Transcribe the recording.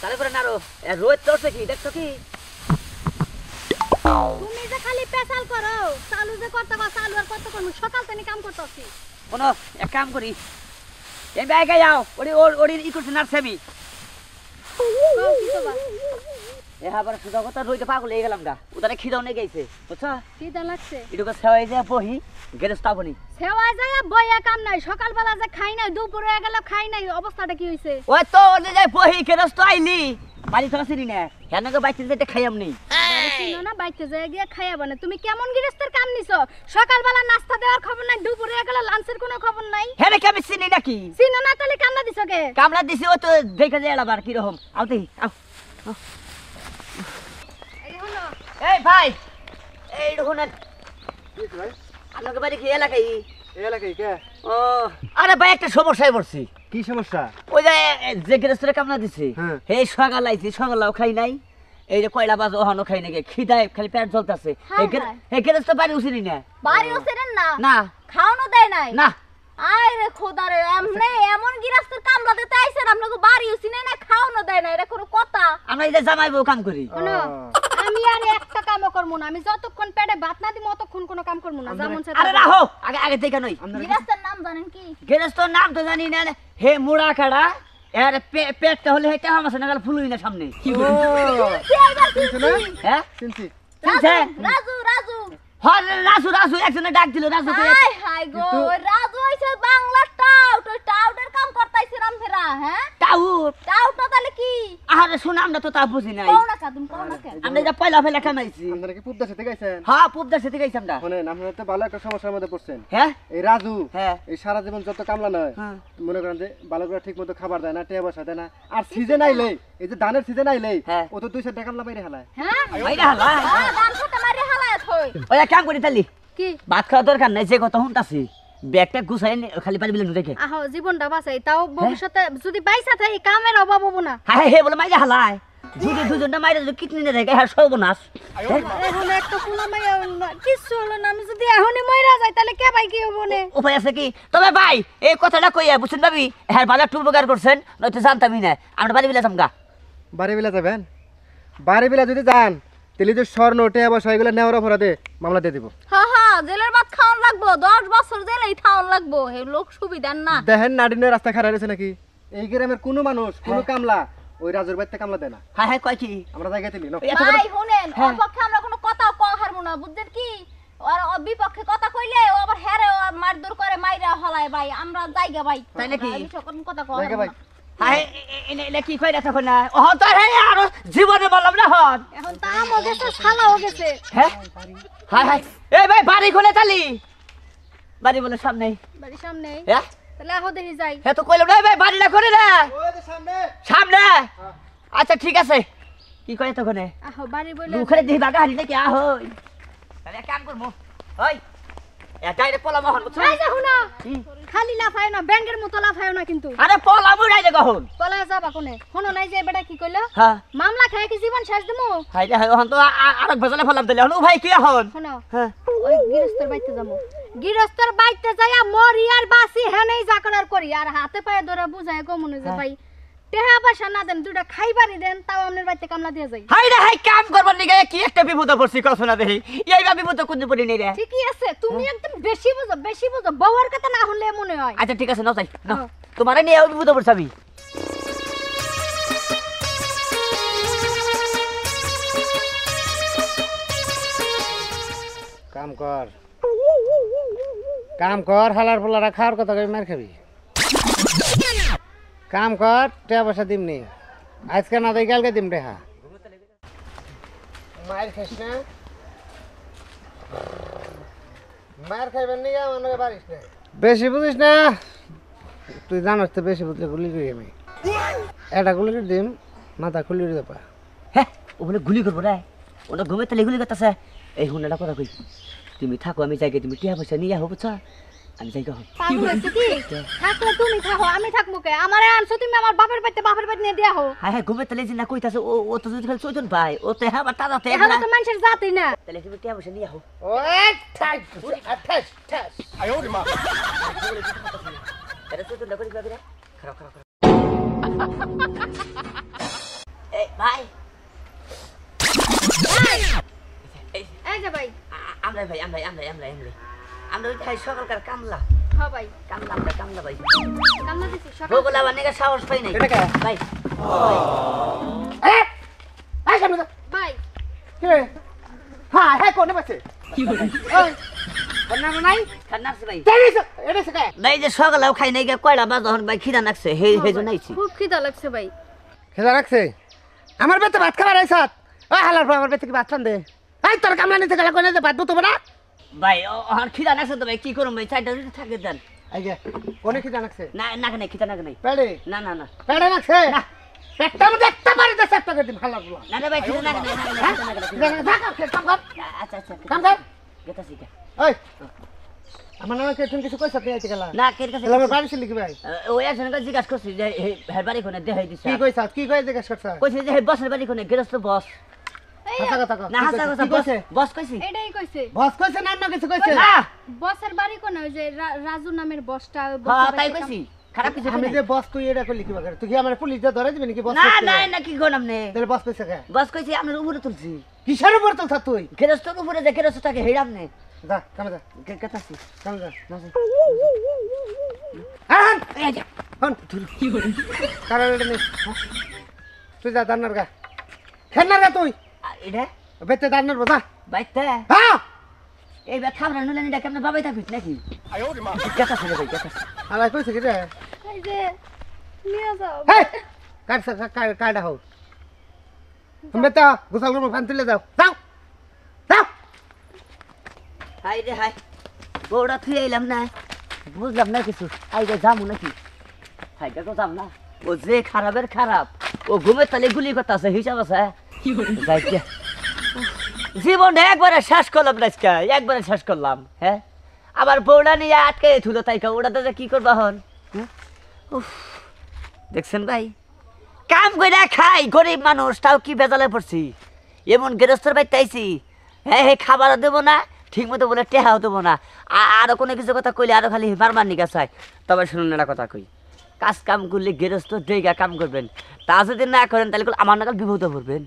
তাহলে করে না রোদ চড়ছে কি দেখছো কি তুমি যে খালি পেশাল করো চালু যে করতে বা চালু আর কত করব সকাল থেকে কাম করতেছি কোনো এক কাম করি এই ব্যাগে যাও ওরি ই করছে নার্সামি আবার সুদা কথা রইতে পাগল হয়ে গেলাম গা ওদারে খিদাও নিয়ে গেছে বুঝছো খিদা লাগছে এটুকু সেওয়াই যায় বহি গেরস্তাবনি সেওয়াই যায় বইয়া কাম নাই সকালবেলা যে খাই নাই দুপুরে হয়ে গেল খাই নাই অবস্থাটা কি হইছে ওই তো ওনে যায় বহি গেরস্ত আইলি বাড়ি তো আসিনি না হেনকে বাইতে যেতে খাইয়াম নেই চিনো না বাইতে যায় গিয়া খাইয়াবা না তুমি কেমন গৃহস্থের কাম নিছো সকালবেলা নাস্তা দেওয়ার খবর নাই দুপুরে হয়ে গেল লাঞ্চের কোনো খবর নাই হেনে কি আমি চিনি নাকি চিনো না তাহলে কামলা দিছো কে কামলা দিছি ও তো দেখে যায় আবার কি রকম আও দেই আও এই ভাই এই দেখুন ভাই আপনাকে বাড়ি কি এলাকায় এলাকায় কে ও আরে ভাই একটা সমস্যায় পড়ছি কি সমস্যা ওই যে গেরস্তের কামলা দিছে হ্যাঁ। হে সকাল আইছি সকালেও খাই নাই এই যে কয়লা বাজ ওহানো খাই নাকি খিদায় খালি পেট জ্বলতাছে এই গেরস্ত বাড়ি উছিনি না বাড়ি ওসেরেন না না খাওয়ানো দেয় নাই না আয় রে খোদা রে এমনে এমন গৃহস্থের কামলা দিতে আইছেন আপনাকে বাড়ি উছিনে না খাওয়ানো দেয় না এটা কোনো কথা আমরা এই যে জামাই বউ কাম করি শোনো আমি আর একটা কামও করবো না আমি যতক্ষণ পেটে ভাত না দিই ততক্ষণ কোনো কাম করবো না যেমন আরে রাখো আগে আগে থেকে নই গৃহস্থের নাম জানেন কি গেরস্তর নাম তো জানি না হে মুড়া কাড়া এর পেটটা হলে হেটা আমার নাগাল ফুলুই না সামনে হ্যাঁ চিনছি রাজু রাজু হ্যাঁ রাজু রাজু একজনে ডাক দিল রাজু হাই হাই গো রাজু হইছে বাংলা টাউট ওই টাউটের কাম করতাইছে রাম ফেরা হ্যাঁ টাউট টাউট তাহলে কি আরে শুন আমরা তো তা বুঝি নাই কোনা কা তুমি কোনা কে আমরা যা পয়লা ফেলা কামাইছি আপনারা কি পুদ্দা সাথে গেছেন হ্যাঁ পুবদার সাথে গেছি আমরা শুনেন আপনারা তো ভালো একটা সমস্যার মধ্যে পড়ছেন হ্যাঁ এই রাজু হ্যাঁ এই সারা জীবন যত কামলা নয় হ্যাঁ। মনে করেন যে ভালো করে ঠিক মতো খাবার দেয় না টেয়া বসা দেয় না আর সিজন আইলে এই যে ধানের সিজন আইলে হ্যাঁ। ও তো 200 টাকা কামলা বাইরে হেলায় হ্যাঁ ভাইরা হালা দাম সাথে মারি হালায় থই ওই এক কাম করি তালি কি ভাত খাওয়া দরকার নাই যে কথা হুনতাছি ব্যাগটা গুছাই খালি পারি বিলে নুরেকে আহো জীবনটা বাঁচাই তাও ভবিষ্যতে যদি বাইসা থাকি কামের অভাব হবো না হ্যাঁ হে বলে মাইরা হালায় যদি দুজনটা মাইরা যদি কিডনি না থাকে হ্যাঁ সর্বনাশ এখন একটা পুলা মাইয়া কিছু হলো না আমি যদি এখনই মইরা যাই তাহলে কে ভাই কি হবো নে উপায় আছে কি তবে ভাই এই কথাটা কইয়া বুঝছেন ভাবি হ্যাঁ ভালো একটু উপকার করছেন নয়তো জানতামই না আমরা বাড়ি বিলে যামগা বাড়ি বিলা যাবেন বাড়ি বিলা যদি যান তাহলে যে স্বর্ণ টেয়া বসা এগুলো নেওয়ার অপরাধে মামলা দিয়ে দিব হ্যাঁ হ্যাঁ জেলের ভাত খাওয়ান লাগবো 10 বছর জেলেই খাওয়ান লাগবো হে লোক সুবিধার না দেখেন নাডিনের রাস্তা খারাপ হয়েছে নাকি এই গ্রামের কোনো মানুষ কোনো কামলা ওই রাজুর বাড়িতে কামলা দেয় না হ্যাঁ হ্যাঁ কয় কি আমরা জায়গায় দিলি না ভাই শুনেন ওর পক্ষে আমরা কোনো কথা কওয়া হারবো না বুঝছেন কি আর ওর বিপক্ষে কথা কইলে ও আবার হেরে ও মারধর করে মাইরা হলায় ভাই আমরা জায়গা ভাই তাই নাকি? আমি সকল কথা কওয়া জায়গা ভাই হ্যাঁ এনে কি কইরা তখন না ও তো হ্যাঁ আর জীবনে বললাম না হন এখন তা আমও গেছে শালাও গেছে হ্যাঁ হ্যাঁ হ্যাঁ এই ভাই বাড়ি খুলে তালি বাড়ি বলে সামনে বাড়ির সামনে হ্যাঁ তাহলে আহো দেখি যাই হ্যাঁ তো কইলাম না ভাই বাড়িটা করে না ওই যে সামনে সামনে আচ্ছা ঠিক আছে কি কয় তখন আহো বাড়ি বলে ওখানে দেখি বাগা হারি নাকি আহই তাহলে এক কাম করবো ওই ডাইরেক্ট পলা মহন বুঝছো এই যে হুনা খালি লাফায় না ব্যাঙ্গের মতো লাফায় না কিন্তু আরে পলা মুই ডাইরেক্ট কখন পলা যাবা কোনে হনো নাই যে বেটা কি কইলো হ্যাঁ মামলা খায় কি জীবন শেষ দিমু হাই রে হন তো আরেক বাজালে ফলাম দিলে হন ভাই কি হন শোনো হ্যাঁ ওই গৃহস্থের বাইতে যাবো গৃহস্থের বাইতে যাইয়া মরি আর বাসি হেনেই জাকড়ার করি আর হাতে পায়ে ধরে বুঝায় কমনে যে ভাই টেহা পয়সা না দেন দুটা খাইবারই দেন তাও আপনার বাইতে কামলা দিয়ে যাই হাই রে হাই কাম করবার নিগে কি একটা বিপদ পড়ছি কথা না দেখি এইবা বিপদ কোন পড়ি নেই রে ঠিকই আছে তুমি একদম বেশি বুঝো বউয়ের কথা না হলে মনে হয় আচ্ছা ঠিক আছে নাও যাই নাও তোমারে নিয়ে বিপদ পড়ছি আমি কাম কর হালার পোলারা খাওয়ার কথা কই মার খাবি কাম কর টেয়া পয়সা দিমনি আজকে না দেই কালকে দিম টেহা মার খাইস না মার খাইবেন নি মনে পারিস না বেশি বুঝিস না তুই জানাস তো বেশি বুঝলে গুলি করি আমি এটা গুলি করে দিম মাথা খুলি দেবা হ্যাঁ ও বলে গুলি করবো রে ওটা ঘুমে তালে গুলি করতেছে এই হুনাটা কথা কই তুমি থাকো আমি যাই তুমি টিয়া পয়সা নিয়ে যাবো বুঝছো আমি যাই কখন পাগল হইছে কি থাকলে তুমি থাকো আমি থাকবো কে আমারে আনছো তুমি আমার বাপের বাড়িতে নিয়ে দিয়া হো হ্যাঁ হ্যাঁ ঘুমে তালে যে না কইতাছে ও তো যদি খালি চৈতন ভাই ও তো হ্যাঁ তারা তো এখন তো মানুষের জাতই না তাহলে তুমি টিয়া পয়সা নিয়ে যাবো ওই ঠাস ঠাস ঠাস এটা চৈতন না করি ভাবি রে খারাপ খারাপ ভাই এই যে ভাই আমরা ভাই আমরা ওই ভাই সকালকার কামলা হ্যাঁ ভাই কামলা ভাই কামলা দিছি সকাল বগুলা বানিয়ে সাহস পাই নাই এটা কে? ভাই এই সামনে যা। ভাই কে? হ্যাঁ হ্যাঁ কোনে বসে ওই নাম নাই খান্নাছে ভাই এটা সে কে? ভাই যে সকালেও খাই নাই গে কয়টা বাজ হন ভাই খিদা লাগছে হে জন্য আইছি খুব খিদা লাগছে ভাই খেলা রাখছে আমার বেতে ভাত খাবার আইসাত ওই হালার পর আমার বেতে কি ভাত খান দে এই তোর কামলা নিতে গেলে কোনে যে ভাত দুতো না ভাই আর খিদা লাগছে তো ভাই কি করুম ভাই চারটা রুটি থাকে দেন এই যে কোনে কি জানাকছে না নাকে নাই খিদা নাকে নাই পেড়ে না না না পেড়ে রাখছে একটা মধ্যে একটা বাড়ি দে একটা করে দিম হালার বলা না না ভাই খিদা নাকে নাই কাম কর আচ্ছা আচ্ছা কাম কর গেতাছি কে ওই আমার নামে কে তুমি কিছু কইছ তুই আইতে গেলা না কে কাছে আমার বাড়ি ছিল কি ভাই ওই একজনকে জিজ্ঞাসা করছি যে হের বাড়ি কোনে দেখাই দিছে কি কইছ কি কই জিজ্ঞাসা করছ কইছে যে বসের বাড়ি কোনে গৃহস্থ বস এই হাসা কথা কও না হাসা কথা কি কইছে বস কইছি এটাই কইছে বস কইছে না না কিছু কইছে না বসের বাড়ি কোন ওই যে রাজু নামের বসটা হ্যাঁ তাই কইছি খারাপ কিছু আমি কই যে বস তুই এটা করলি কি বাগারে তুই কি আমার পুলিশ যা ধরে দিবি নাকি বস না কইছে না না কি কোন আমনে তাহলে বস কইছে কে বস কইছি আপনার উপরে তুলছি কিসের উপর তো তুই গৃহস্থর উপরে যে গৃহস্থ থাকে হেই আমনে যা কামে যা গেতাছি কামে যা না না আন এই যা হন কি বলি কারণ এটা নেই তুই যা দান্নার গা খেলনার গা তুই এটা বেতে দান্নার বজা বাইতে হ্যাঁ এই বে খাবার নলে নিডা কেমনে বাবাই থাকিস নাকি গেতাছি রে ভাই গেতাছি আলাই কইছে কি রে এই যে নিয়ে যাও হে কাটছে কাটা হোক তুমি তো গোসল রুম ফান তুলে যাও যাও যাও হাই রে হাই বউটা থুয়ে এলাম না বুঝলাম না কিছু আইগে যাবো নাকি হাইটা তো যাম না ও যে খারাপের খারাপ ও ঘুমের তালে গুলি করতেছে হিসাব আছে যাই কে জীবনে একবারে শেষ করলাম না আজকে একবারে শেষ করলাম হ্যাঁ আবার বউটা নিয়ে আটকে থুলো তাই ওটাতে যে কি করবা হন হ্যাঁ? উফ, দেখছেন ভাই কাম করে খাই গরিব মানুষ তাও কি বেজালে পড়ছি এমন গৃহস্থর বাড়িতে আইছি হ্যাঁ হ্যাঁ খাবারও দেবো না ঠিক মতো বলে টেহাও দেবো না আরো কোনো কিছু কথা কইলে আরো খালি মারমার নিকা চাই তবে শুনুন একটা কথা কই কাজ কাম করলে গৃহস্থ জায়গা কাম করবেন তা যদি না করেন তাহলে আমার নাগাল বিভূত করবেন